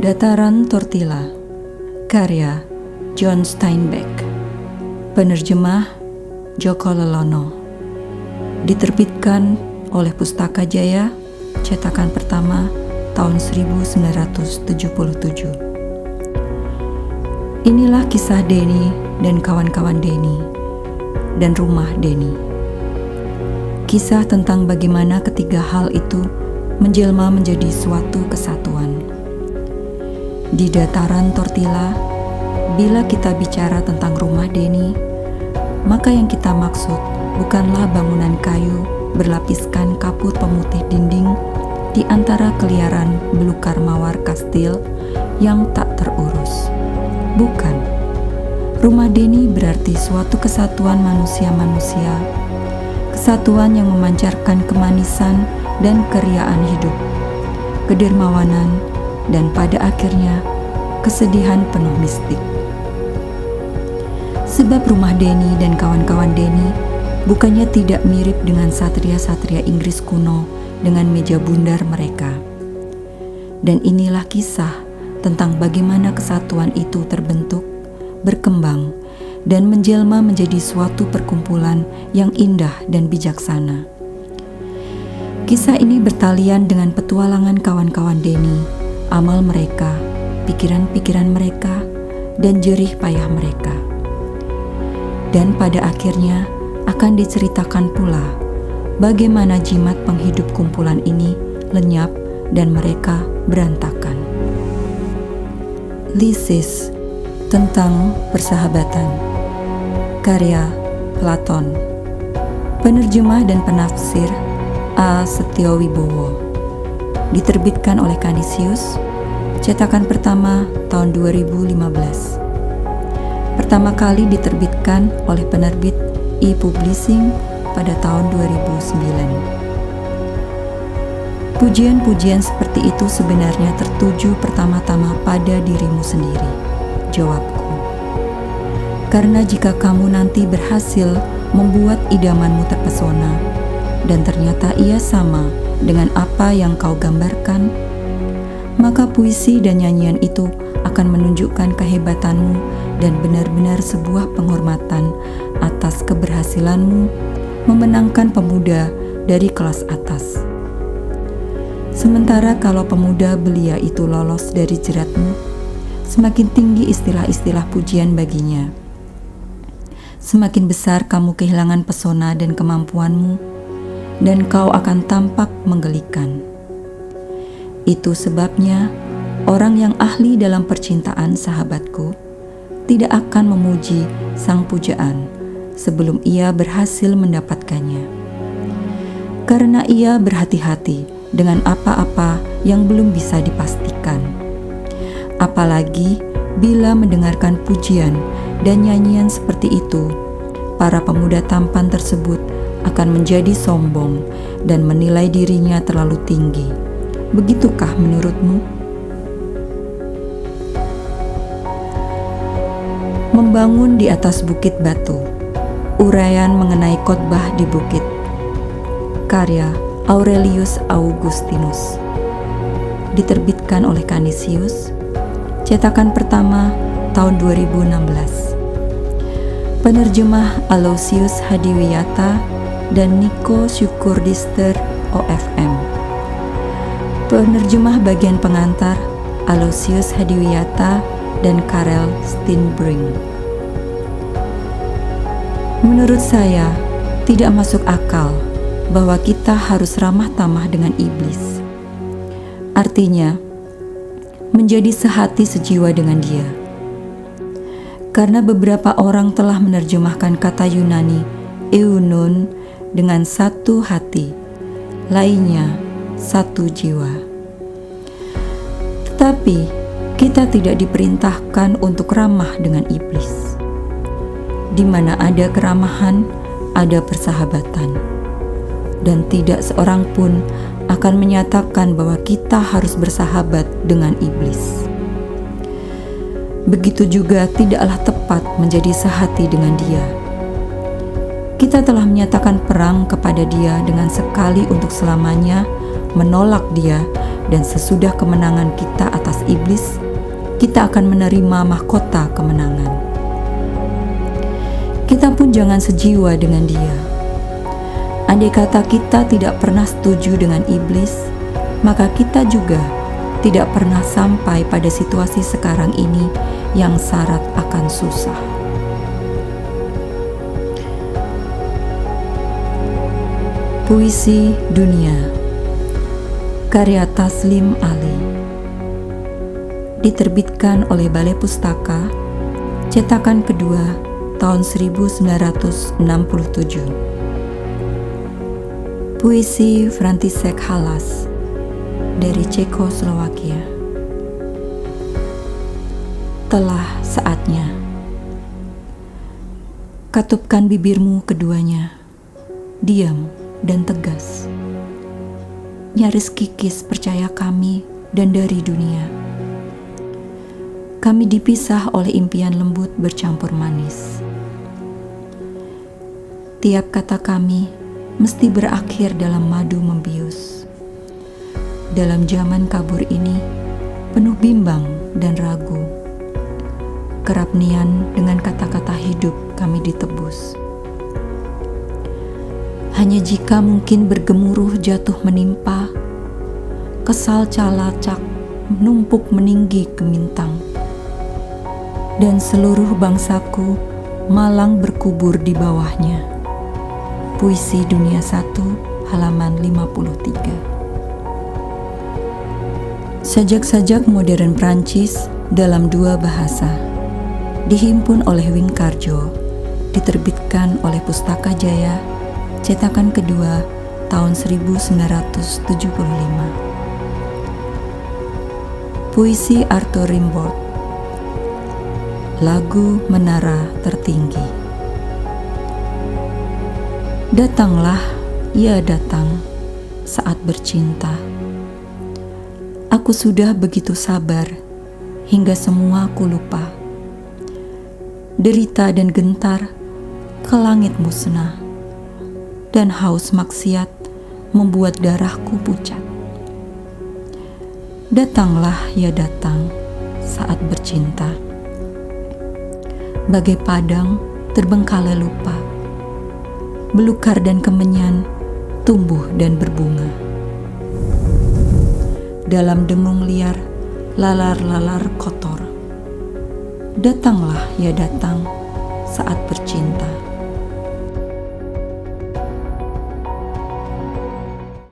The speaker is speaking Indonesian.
Dataran Tortilla, karya John Steinbeck, penerjemah Joko Lelono, diterbitkan oleh Pustaka Jaya, cetakan pertama tahun 1977. Inilah kisah Denny dan kawan-kawan Denny dan rumah Denny. Kisah tentang bagaimana ketiga hal itu menjelma menjadi suatu kesatuan. Di Dataran Tortilla, bila kita bicara tentang rumah Denny, maka yang kita maksud bukanlah bangunan kayu berlapiskan kapur pemutih dinding di antara keliaran belukar mawar kastil yang tak terurus. Bukan. Rumah Denny berarti suatu kesatuan manusia-manusia, kesatuan yang memancarkan kemanisan dan keriaan hidup, kedermawanan, dan pada akhirnya kesedihan penuh mistik. Sebab rumah Denny dan kawan-kawan Denny bukannya tidak mirip dengan satria-satria Inggris kuno dengan meja bundar mereka. Dan inilah kisah tentang bagaimana kesatuan itu terbentuk, berkembang, dan menjelma menjadi suatu perkumpulan yang indah dan bijaksana. Kisah ini bertalian dengan petualangan kawan-kawan Denny, amal mereka, pikiran-pikiran mereka, dan jerih payah mereka. Dan pada akhirnya akan diceritakan pula bagaimana jimat penghidup kumpulan ini lenyap dan mereka berantakan. Lysis, tentang persahabatan, karya Platon, penerjemah dan penafsir A. Setiowibowo, diterbitkan oleh Canisius, cetakan pertama tahun 2015. Pertama kali diterbitkan oleh penerbit e-publishing pada tahun 2009. Pujian-pujian seperti itu sebenarnya tertuju pertama-tama pada dirimu sendiri, jawabku. Karena jika kamu nanti berhasil membuat idamanmu terpesona, dan ternyata ia sama dengan apa yang kau gambarkan, maka puisi dan nyanyian itu akan menunjukkan kehebatanmu dan benar-benar sebuah penghormatan atas keberhasilanmu memenangkan pemuda dari kelas atas. Sementara kalau pemuda belia itu lolos dari jeratmu, semakin tinggi istilah-istilah pujian baginya. Semakin besar kamu kehilangan pesona dan kemampuanmu, dan kau akan tampak menggelikan. Itu sebabnya orang yang ahli dalam percintaan, sahabatku, tidak akan memuji sang pujaan sebelum ia berhasil mendapatkannya. Karena ia berhati-hati dengan apa-apa yang belum bisa dipastikan. Apalagi bila mendengarkan pujian dan nyanyian seperti itu, para pemuda tampan tersebut akan menjadi sombong dan menilai dirinya terlalu tinggi. Begitukah menurutmu? Membangun di atas bukit batu, uraian mengenai khotbah di bukit, karya Aurelius Augustinus, diterbitkan oleh Canisius, cetakan pertama tahun 2016. Penerjemah Aloysius Hadiwiyata dan Nico Syukurdister OFM. Penerjemah bagian pengantar Aloysius Hadiwiyata dan Karel Steenbrink. Menurut saya, tidak masuk akal bahwa kita harus ramah tamah dengan iblis. Artinya, menjadi sehati sejiwa dengan dia. Karena beberapa orang telah menerjemahkan kata Yunani eunon dengan satu hati, lainnya satu jiwa. Tetapi kita tidak diperintahkan untuk ramah dengan iblis. Di mana ada keramahan, ada persahabatan. Dan tidak seorang pun akan menyatakan bahwa kita harus bersahabat dengan iblis. Begitu juga tidaklah tepat menjadi sehati dengan dia. Kita telah menyatakan perang kepada dia dengan sekali untuk selamanya menolak Dia, dan sesudah kemenangan kita atas iblis, kita akan menerima mahkota kemenangan. Kita pun jangan sejiwa dengan Dia. Andai kata kita tidak pernah setuju dengan iblis, maka kita juga tidak pernah sampai pada situasi sekarang ini yang syarat akan susah. Puisi Dunia, karya Taslim Ali, diterbitkan oleh Balai Pustaka, cetakan kedua tahun 1967. Puisi František Halas dari Cekoslowakia. Telah saatnya. Katupkan bibirmu keduanya, diam dan tegas. Nyaris kikis percaya kami dan dari dunia. Kami dipisah oleh impian lembut bercampur manis. Tiap kata kami mesti berakhir dalam madu membius. Dalam zaman kabur ini, penuh bimbang dan ragu, kerap nian dengan kata-kata hidup kami ditebus. Hanya jika mungkin bergemuruh jatuh menimpa, kesal calacak menumpuk meninggi gemintang, dan seluruh bangsaku malang berkubur di bawahnya. Puisi Dunia 1, halaman 53. Sajak-sajak modern Prancis dalam 2 bahasa, dihimpun oleh Wingkarjo, diterbitkan oleh Pustaka Jaya, cetakan kedua tahun 1975. Puisi Arthur Rimbaud, lagu Menara Tertinggi. Datanglah, ya datang, saat bercinta. Aku sudah begitu sabar, hingga semua ku lupa. Derita dan gentar, ke langit musnah, dan haus maksiat membuat darahku pucat. Datanglah, ya datang, saat bercinta. Bagai padang terbengkalai lupa, belukar dan kemenyan tumbuh dan berbunga. Dalam dengung liar, lalar-lalar kotor. Datanglah, ya datang, saat bercinta.